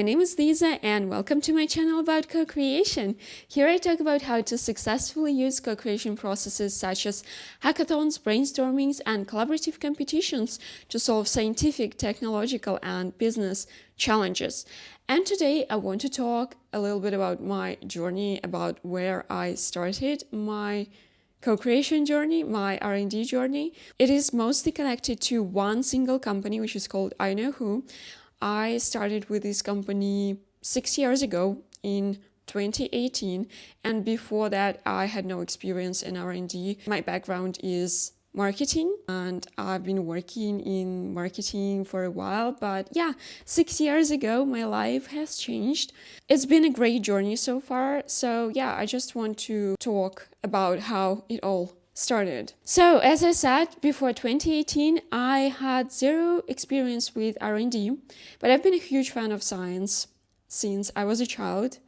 name is Lisa and welcome to my channel about co-creation. Here I talk about how to successfully use co-creation processes such as hackathons, brainstormings, and collaborative competitions to solve scientific, technological, and business challenges. And today I want to talk a little bit about my journey, about where I started my co-creation journey, my R&D journey. It is mostly connected to one single company, which is called iKNOW-WHO. I started with this company 6 years ago in 2018, and before that I had no experience in R&D. My background is marketing and I've been working in marketing for a while, but 6 years ago my life has changed. It's been a great journey so far, so I just want to talk about how it all started. So as I said, before 2018 I had zero experience with R&D, but I've been a huge fan of science since I was a child.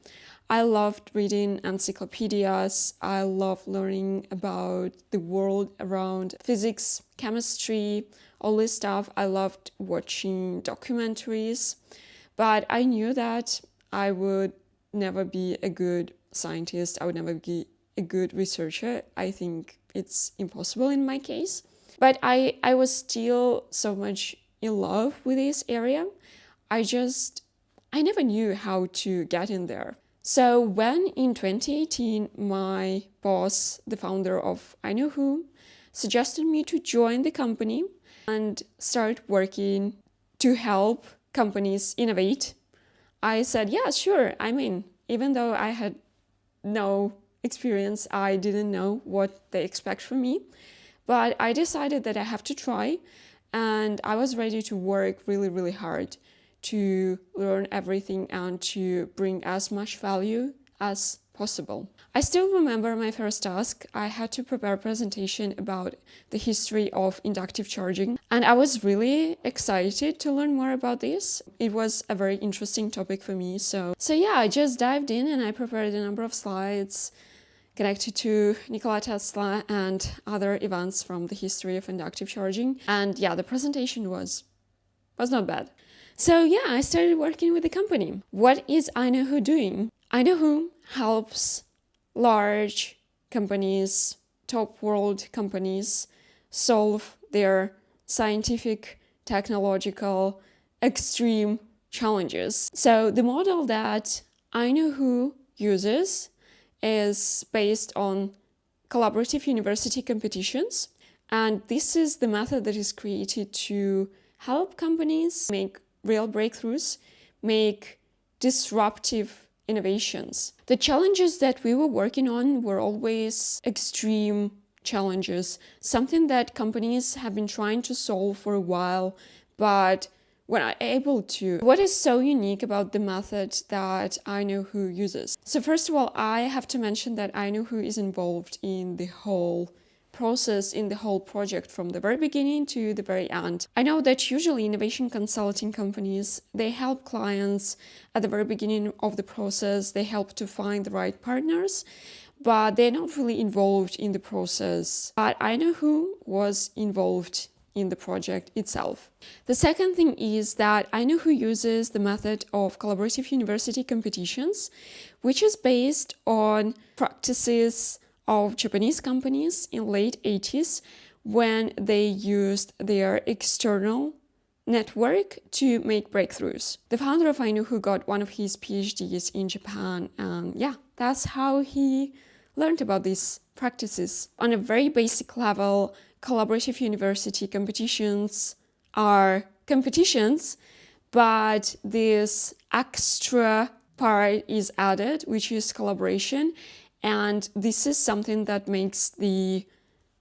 I loved reading encyclopedias. I love learning about the world around physics, chemistry, all this stuff. I loved watching documentaries, but I knew that I would never be a good scientist. I would never be a good researcher. I think it's impossible in my case. But I was still so much in love with this area. I never knew how to get in there. So when in 2018 my boss, the founder of iKNOW-WHO, suggested me to join the company and start working to help companies innovate, I said, yeah, sure, I'm in. Even though I had no experience, I didn't know what they expect from me, but I decided that I have to try, and I was ready to work really, really hard to learn everything and to bring as much value as possible. I still remember my first task. I had to prepare a presentation about the history of inductive charging, and I was really excited to learn more about this. It was a very interesting topic for me. So I just dived in and I prepared a number of slides connected to Nikola Tesla and other events from the history of inductive charging. And the presentation was not bad. So I started working with the company. What is iKNOW-WHO doing? iKNOW-WHO helps large companies, top world companies, solve their scientific, technological, extreme challenges. So the model that iKNOW-WHO uses is based on collaborative university competitions. And this is the method that is created to help companies make real breakthroughs, make disruptive innovations. The challenges that we were working on were always extreme challenges, something that companies have been trying to solve for a while, but were not able to. What is so unique about the method that iKNOW-WHO uses? So first of all, I have to mention that iKNOW-WHO is involved in the whole process, in the whole project from the very beginning to the very end. I know that usually innovation consulting companies, they help clients at the very beginning of the process, they help to find the right partners, but they're not really involved in the process. But iKNOW-WHO was involved in the project itself. The second thing is that iKNOW-WHO uses the method of collaborative university competitions, which is based on practices of Japanese companies in late 80s when they used their external network to make breakthroughs. The founder of iKNOW-WHO got one of his PhDs in Japan, and that's how he learned about these practices. On a very basic level, collaborative university competitions are competitions, but this extra part is added, which is collaboration. And this is something that makes the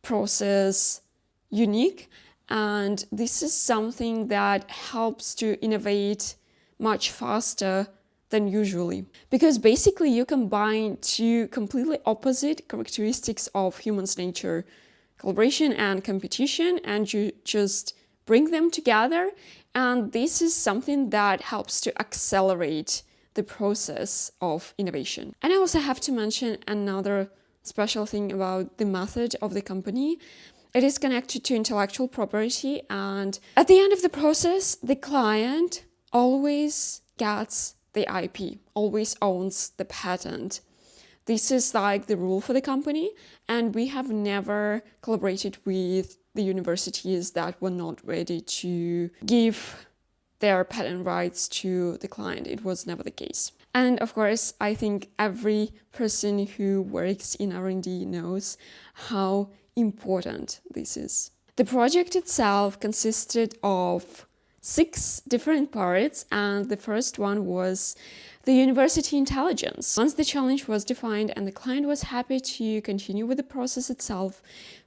process unique. And this is something that helps to innovate much faster than usually. Because basically you combine two completely opposite characteristics of human's nature, collaboration and competition, and you just bring them together. And this is something that helps to accelerate the process of innovation. And I also have to mention another special thing about the method of the company. It is connected to intellectual property, and at the end of the process, the client always gets the IP, always owns the patent. This is like the rule for the company, and we have never collaborated with the universities that were not ready to give their patent rights to the client. It was never the case. And of course, I think every person who works in R&D knows how important this is. The project itself consisted of 6 different parts, and the first one was the university intelligence. Once the challenge was defined and the client was happy to continue with the process itself,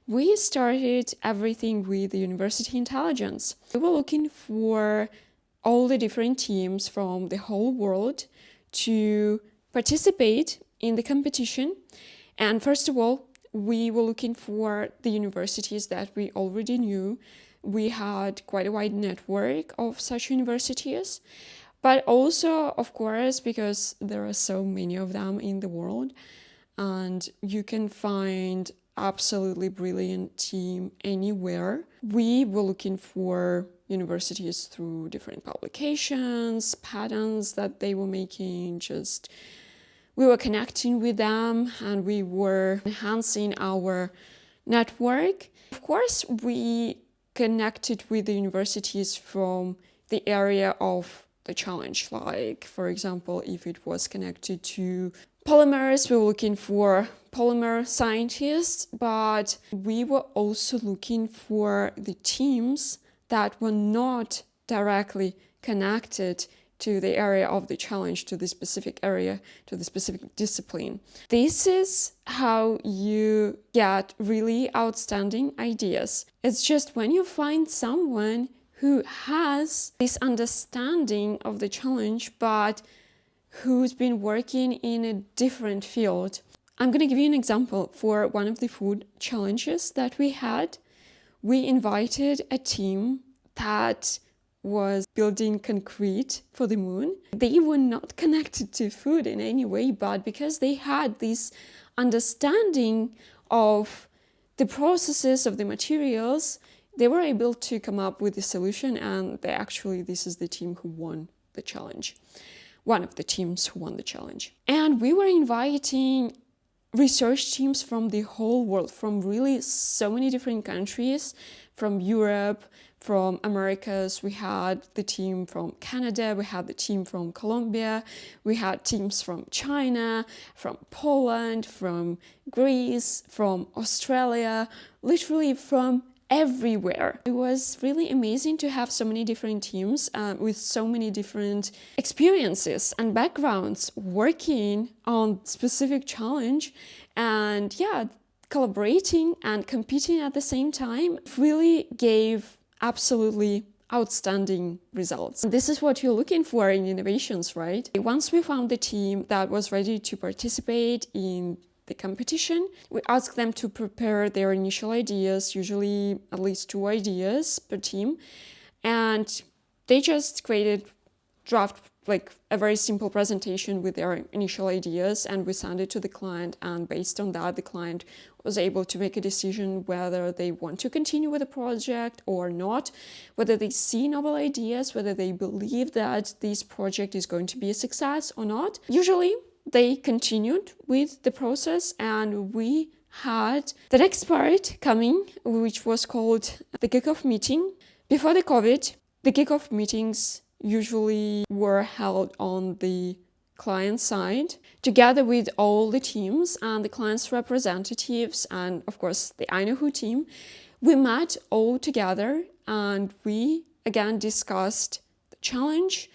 we started everything with the university intelligence. We were looking for all the different teams from the whole world to participate in the competition. And first of all, we were looking for the universities that we already knew. We had quite a wide network of such universities, but also, of course, because there are so many of them in the world, and you can find absolutely brilliant team anywhere. We were looking for universities through different publications, patents that they were making, we were connecting with them and we were enhancing our network. Of course, we connected with the universities from the area of the challenge. Like, for example, if it was connected to polymers, we were looking for polymer scientists, but we were also looking for the teams that were not directly connected to the area of the challenge, to the specific area, to the specific discipline. This is how you get really outstanding ideas. It's just when you find someone who has this understanding of the challenge, but who's been working in a different field. I'm going to give you an example. For one of the food challenges that we had, we invited a team that was building concrete for the moon. They were not connected to food in any way, but because they had this understanding of the processes of the materials, they were able to come up with a solution, and this is the team who won the challenge. One of the teams who won the challenge. And we were inviting research teams from the whole world, from really so many different countries, from Europe, from Americas. We had the team from Canada, we had the team from Colombia, we had teams from China, from Poland, from Greece, from Australia, literally from everywhere. It was really amazing to have so many different teams with so many different experiences and backgrounds working on specific challenge, and collaborating and competing at the same time really gave absolutely outstanding results. This is what you're looking for in innovations, right? Once we found the team that was ready to participate in the competition, we asked them to prepare their initial ideas, usually at least 2 ideas per team, and they just created a very simple presentation with their initial ideas, and we sent it to the client, and based on that the client was able to make a decision whether they want to continue with the project or not, whether they see novel ideas, whether they believe that this project is going to be a success or not. Usually they continued with the process, and we had the next part coming, which was called the kickoff meeting. Before the COVID, the kickoff meetings usually were held on the client side, together with all the teams and the client's representatives, and of course the iKNOW-WHO team. We met all together and we again discussed the challenge.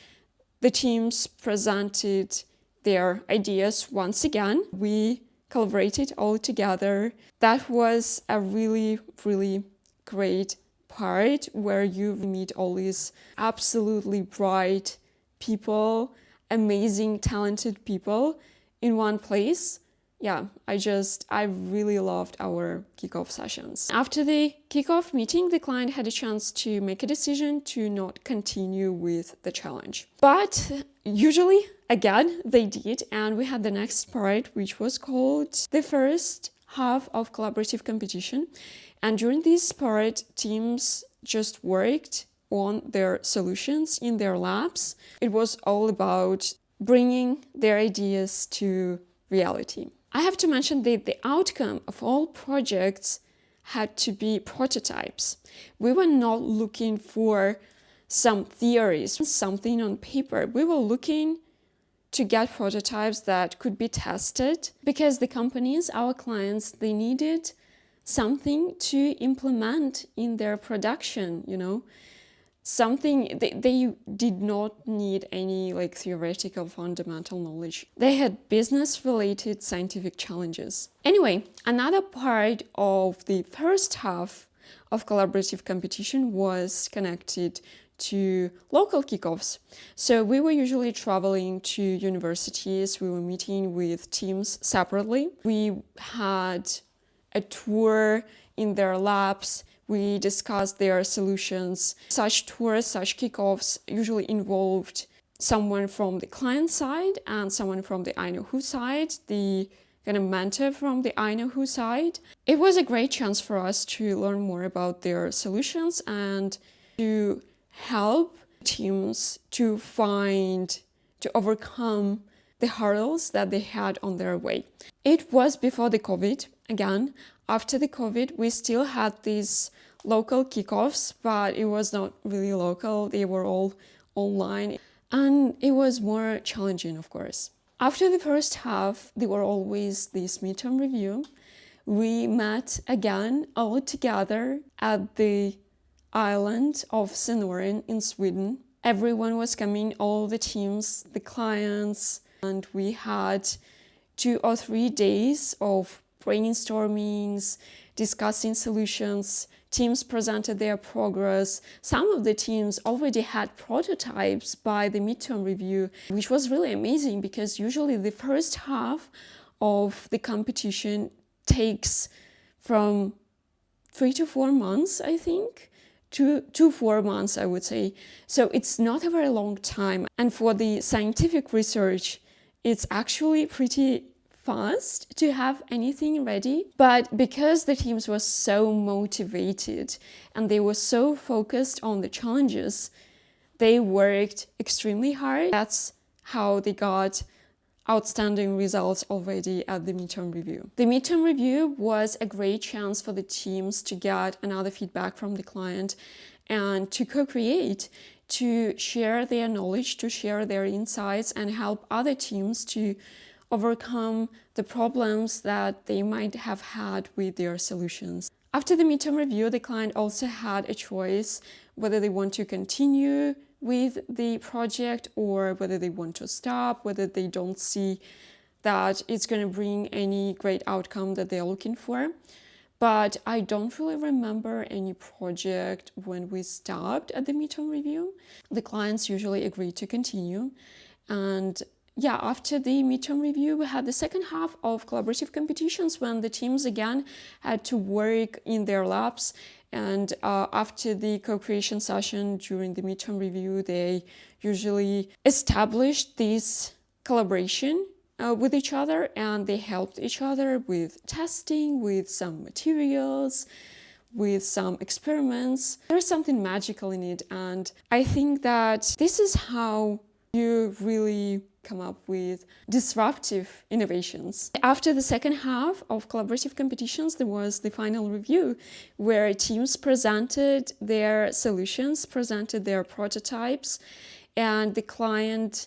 The teams presented their ideas once again. We collaborated all together. That was a really, really great part where you meet all these absolutely bright people, amazing, talented people in one place. I really loved our kickoff sessions. After the kickoff meeting, the client had a chance to make a decision to not continue with the challenge. But usually, again, they did, and we had the next part, which was called the first half of collaborative competition. And during this part, teams just worked on their solutions in their labs. It was all about bringing their ideas to reality. I have to mention that the outcome of all projects had to be prototypes. We were not looking for some theories, something on paper. We were looking to get prototypes that could be tested because the companies, our clients, they needed something to implement in their production, something they did not need any theoretical fundamental knowledge. They had business related scientific challenges. Anyway, another part of the first half of collaborative competition was connected to local kickoffs. So we were usually traveling to universities, we were meeting with teams separately. We had a tour in their labs, we discussed their solutions. Such tours, such kickoffs usually involved someone from the client side and someone from the iKNOW-WHO side, the kind of mentor from the iKNOW-WHO side. It was a great chance for us to learn more about their solutions and to help teams to overcome the hurdles that they had on their way. It was before the COVID. Again, after the COVID, we still had these local kickoffs, but it was not really local. They were all online, and it was more challenging, of course. After the first half, there were always this midterm review. We met again all together at the island of Sonoren in Sweden. Everyone was coming, all the teams, the clients, and we had 2 or 3 days of brainstormings, discussing solutions. Teams presented their progress. Some of the teams already had prototypes by the midterm review, which was really amazing because usually the first half of the competition takes from 3 to 4 months, I think. 2 to 4 months, I would say. So it's not a very long time. And for the scientific research, it's actually pretty fast to have anything ready. But because the teams were so motivated and they were so focused on the challenges, they worked extremely hard. That's how they got outstanding results already at the midterm review. The midterm review was a great chance for the teams to get another feedback from the client and to co-create, to share their knowledge, to share their insights and help other teams to overcome the problems that they might have had with their solutions. After the midterm review, the client also had a choice whether they want to continue with the project or whether they want to stop, whether they don't see that it's going to bring any great outcome that they're looking for. But I don't really remember any project when we stopped at the midterm review. The clients usually agreed to continue. And yeah, after the midterm review, we had the second half of collaborative competitions when the teams again had to work in their labs. And after the co-creation session during the midterm review, they usually established this collaboration with each other, and they helped each other with testing, with some materials, with some experiments. There's something magical in it, and I think that this is how you really come up with disruptive innovations. After the second half of collaborative competitions, there was the final review where teams presented their solutions, presented their prototypes, and the client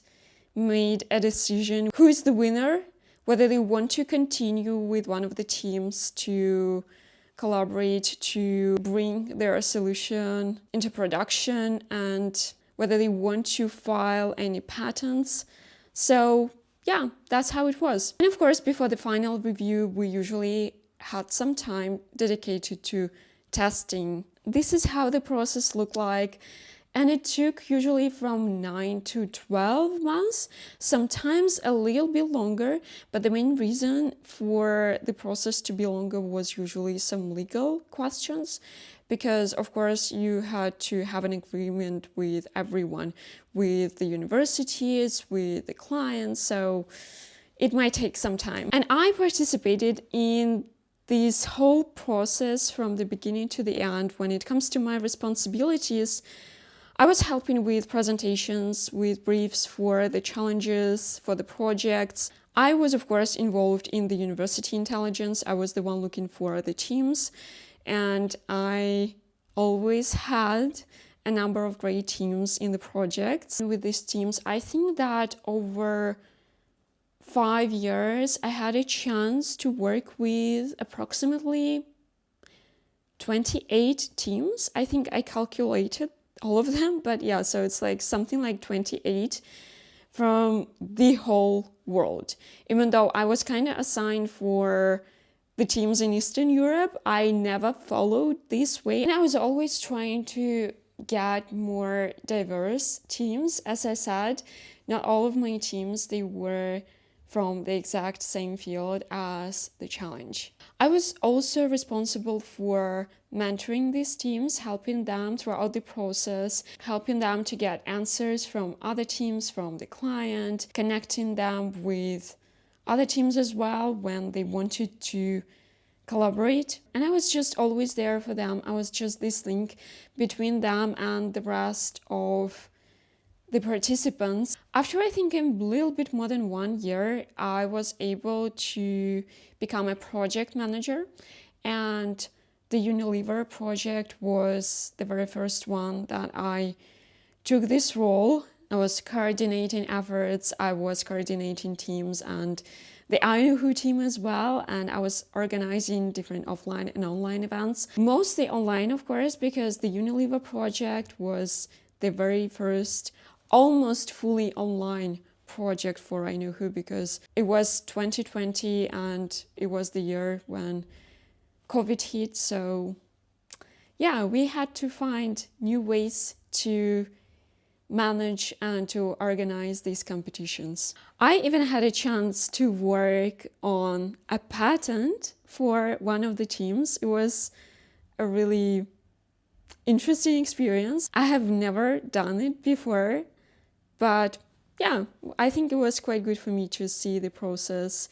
made a decision who is the winner, whether they want to continue with one of the teams to collaborate to bring their solution into production, and whether they want to file any patents. So yeah, that's how it was. And of course, before the final review, we usually had some time dedicated to testing. This is how the process looked like. And it took usually from 9 to 12 months, sometimes a little bit longer. But the main reason for the process to be longer was usually some legal questions. Because, of course, you had to have an agreement with everyone, with the universities, with the clients, so it might take some time. And I participated in this whole process from the beginning to the end. When it comes to my responsibilities, I was helping with presentations, with briefs for the challenges, for the projects. I was, of course, involved in the university intelligence. I was the one looking for the teams, and I always had a number of great teams in the projects. With these teams, I think that over 5 years, I had a chance to work with approximately 28 teams. I think I calculated all of them, but yeah, so it's like something like 28 from the whole world. Even though I was kind of assigned for the teams in Eastern Europe, I never followed this way. And I was always trying to get more diverse teams. As I said, not all of my teams, they were from the exact same field as the challenge. I was also responsible for mentoring these teams, helping them throughout the process, helping them to get answers from other teams, from the client, connecting them with other teams as well when they wanted to collaborate. And I was just always there for them. I was just this link between them and the rest of the participants. After I think a little bit more than 1 year, I was able to become a project manager, and the Unilever Project was the very first one that I took this role. I was coordinating efforts, I was coordinating teams and the iKNOW-WHO team as well, and I was organizing different offline and online events. Mostly online, of course, because the Unilever Project was the very first almost fully online project for iKNOW-WHO, because it was 2020 and it was the year when COVID hit. So yeah, we had to find new ways to manage and to organize these competitions. I even had a chance to work on a patent for one of the teams. It was a really interesting experience. I have never done it before, but yeah, I think it was quite good for me to see the process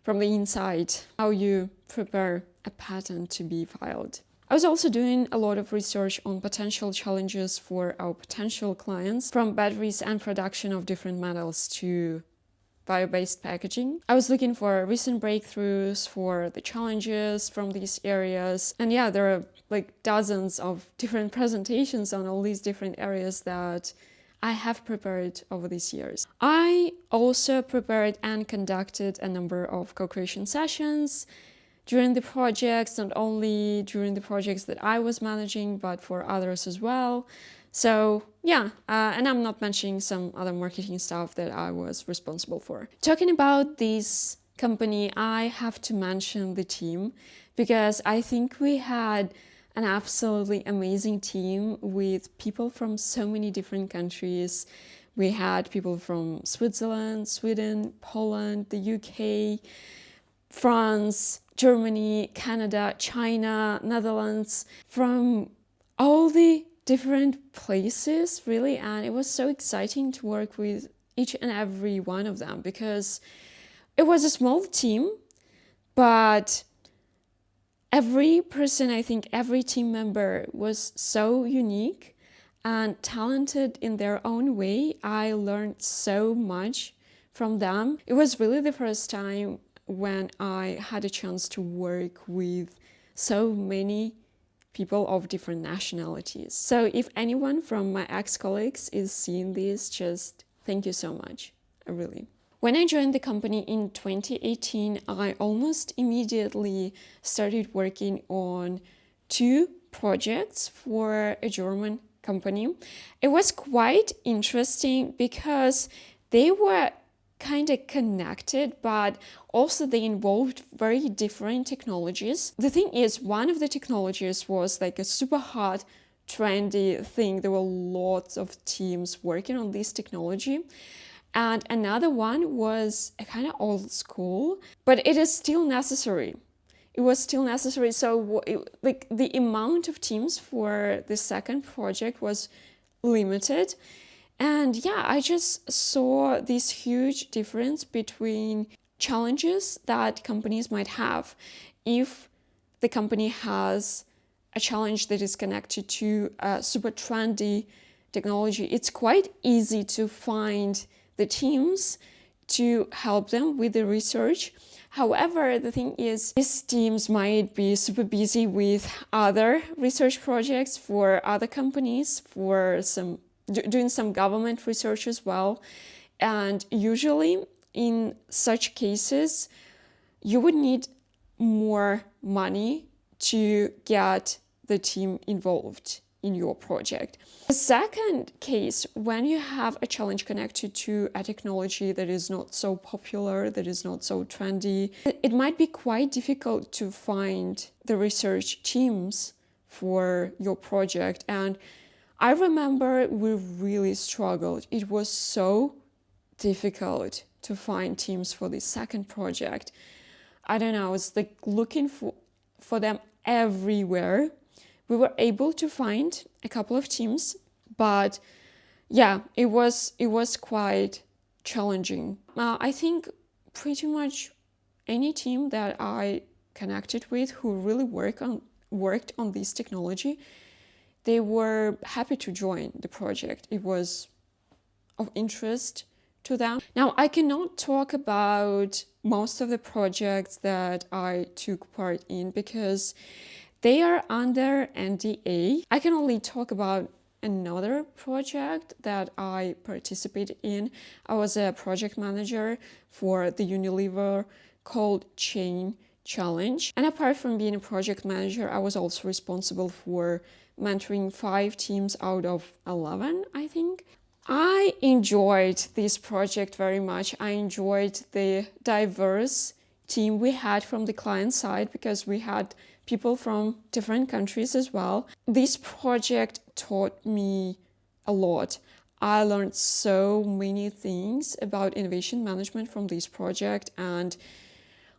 from the inside, how you prepare a patent to be filed. I was also doing a lot of research on potential challenges for our potential clients, from batteries and production of different metals to bio-based packaging. I was looking for recent breakthroughs, for the challenges from these areas. And yeah, there are like dozens of different presentations on all these different areas that I have prepared over these years. I also prepared and conducted a number of co-creation sessions during the projects, not only during the projects that I was managing, but for others as well. So yeah, and I'm not mentioning some other marketing stuff that I was responsible for. Talking about this company, I have to mention the team, because I think we had an absolutely amazing team with people from so many different countries. We had people from Switzerland, Sweden, Poland, the UK, France, Germany, Canada, China, Netherlands, from all the different places, really. And it was so exciting to work with each and every one of them, because it was a small team, but every person, I think every team member was so unique and talented in their own way. I learned so much from them. It was really the first time when I had a chance to work with so many people of different nationalities. So if anyone from my ex-colleagues is seeing this, just thank you so much, really. When I joined the company in 2018, I almost immediately started working on 2 projects for a German company. It was quite interesting because they were kind of connected, but also they involved very different technologies. The thing is, one of the technologies was like a super hot, trendy thing. There were lots of teams working on this technology. And another one was a kind of old school, but it is still necessary. It was still necessary. So like the amount of teams for the second project was limited. And yeah, I just saw this huge difference between challenges that companies might have. If the company has a challenge that is connected to a super trendy technology, it's quite easy to find the teams to help them with the research. However, the thing is, these teams might be super busy with other research projects for other companies, for doing some government research as well. And usually in such cases, you would need more money to get the team involved in your project. The second case, when you have a challenge connected to a technology that is not so popular, that is not so trendy, it might be quite difficult to find the research teams for your project. And I remember we really struggled. It was so difficult to find teams for the second project. I don't know, I was like looking for them everywhere. We were able to find a couple of teams, but yeah, it was quite challenging. I think pretty much any team that I connected with who really worked on this technology, they were happy to join the project. It was of interest to them. Now, I cannot talk about most of the projects that I took part in because they are under NDA. I can only talk about another project that I participated in. I was a project manager for the Unilever Cold Chain Challenge. And apart from being a project manager, I was also responsible for mentoring 5 teams out of 11, I think. I enjoyed this project very much. I enjoyed the diverse team we had from the client side because we had people from different countries as well. This project taught me a lot. I learned so many things about innovation management from this project, and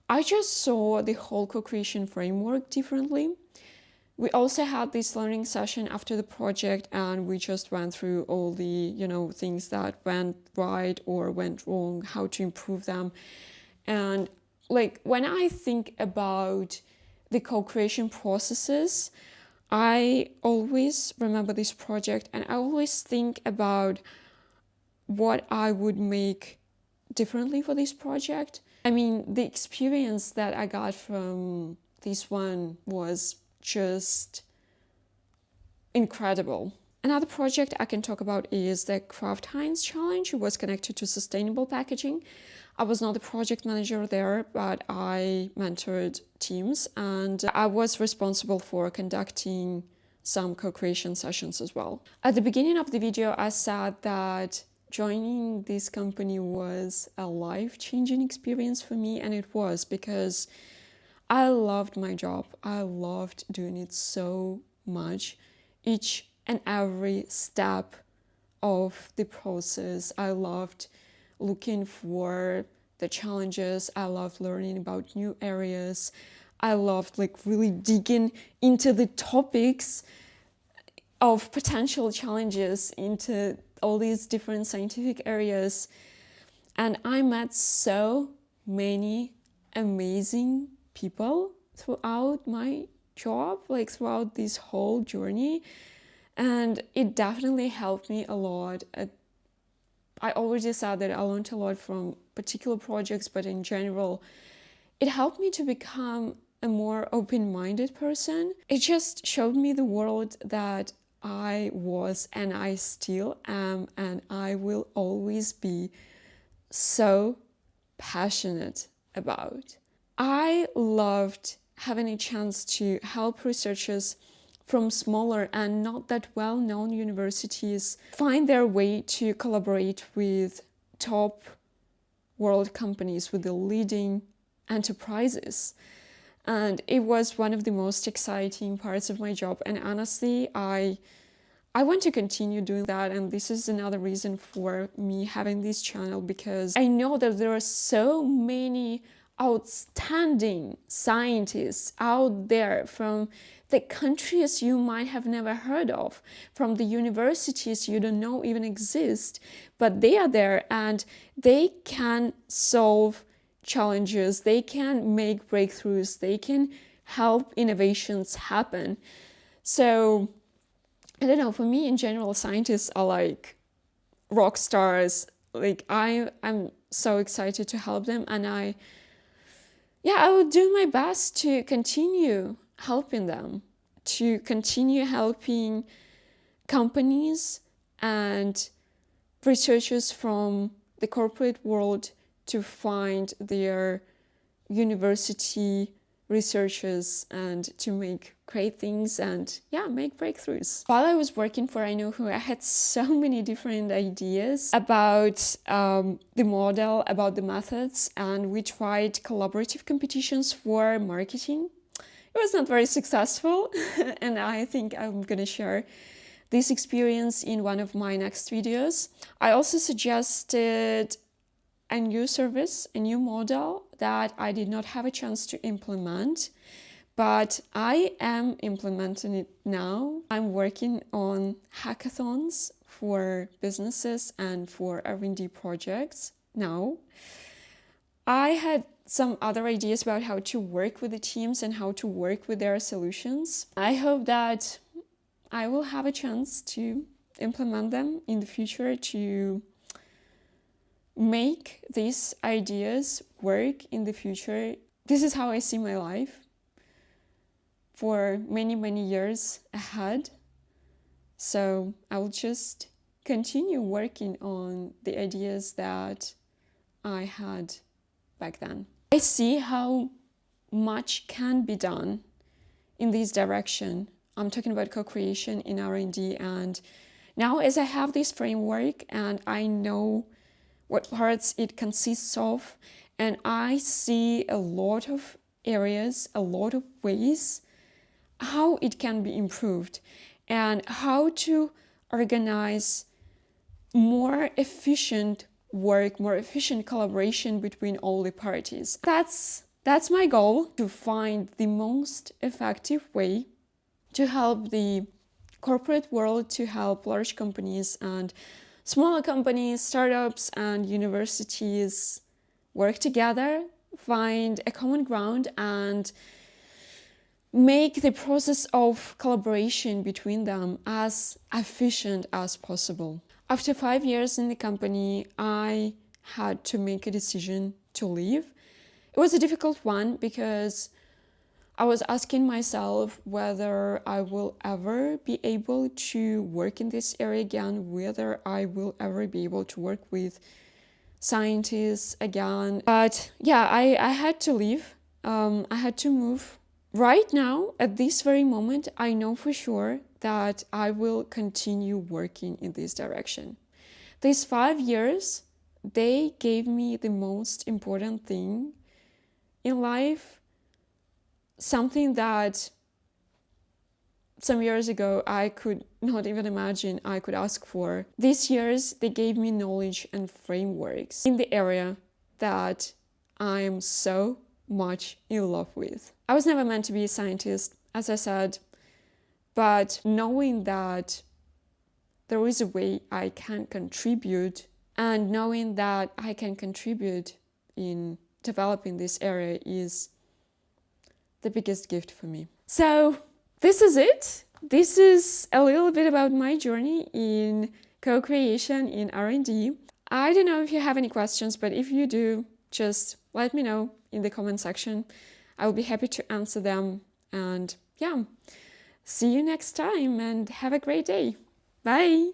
I just saw the whole co-creation framework differently. We also had this learning session after the project, and we just went through all the, things that went right or went wrong, how to improve them. And when I think about the co-creation processes, I always remember this project and I always think about what I would make differently for this project. I mean, the experience that I got from this one was just incredible. Another project I can talk about is the Kraft Heinz Challenge. It was connected to sustainable packaging. I was not the project manager there, but I mentored teams and I was responsible for conducting some co-creation sessions as well. At the beginning of the video, I said that joining this company was a life-changing experience for me, and it was because I loved my job. I loved doing it so much. Each and every step of the process, I loved looking for the challenges. I loved learning about new areas. I loved really digging into the topics of potential challenges into all these different scientific areas. And I met so many amazing people throughout my job, throughout this whole journey. And it definitely helped me a lot. I already said that I learned a lot from particular projects, but in general, it helped me to become a more open-minded person. It just showed me the world that I was and I still am and I will always be so passionate about. I loved having a chance to help researchers from smaller and not that well-known universities find their way to collaborate with top world companies, with the leading enterprises. And it was one of the most exciting parts of my job. And honestly, I want to continue doing that. And this is another reason for me having this channel, because I know that there are so many outstanding scientists out there from the countries you might have never heard of, from the universities you don't know even exist, but they are there and they can solve challenges, they can make breakthroughs, they can help innovations happen. So I don't know, for me in general, scientists are like rock stars. Like I'm so excited to help them, and I will do my best to continue helping them, to continue helping companies and researchers from the corporate world to find their university researchers and to make great things and make breakthroughs. While I was working for iKNOW-WHO, I had so many different ideas about the model, about the methods, and we tried collaborative competitions for marketing. It was not very successful, and I think I'm gonna share this experience in one of my next videos. I also suggested a new service, a new model that I did not have a chance to implement, but I am implementing it now. I'm working on hackathons for businesses and for R&D projects now. I had some other ideas about how to work with the teams and how to work with their solutions. I hope that I will have a chance to implement them in the future, to make these ideas work in the future. This is how I see my life for many, many years ahead. So I will just continue working on the ideas that I had back then. I see how much can be done in this direction. I'm talking about co-creation in R&D, and now as I have this framework and I know what parts it consists of, and I see a lot of areas, a lot of ways how it can be improved and how to organize more efficient work, more efficient collaboration between all the parties. That's my goal, to find the most effective way to help the corporate world, to help large companies and smaller companies, startups and universities work together, find a common ground and make the process of collaboration between them as efficient as possible. After 5 years in the company, I had to make a decision to leave. It was a difficult one because I was asking myself whether I will ever be able to work in this area again, whether I will ever be able to work with scientists again. But I had to leave. I had to move. Right now, at this very moment, I know for sure that I will continue working in this direction. These 5 years, they gave me the most important thing in life, something that some years ago I could not even imagine I could ask for. These years, they gave me knowledge and frameworks in the area that I am so much in love with. I was never meant to be a scientist, as I said, but knowing that there is a way I can contribute, and knowing that I can contribute in developing this area is the biggest gift for me. So this is it. This is a little bit about my journey in co-creation in R&D. I don't know if you have any questions, but if you do, just let me know in the comment section. I will be happy to answer them. And see you next time and have a great day. Bye.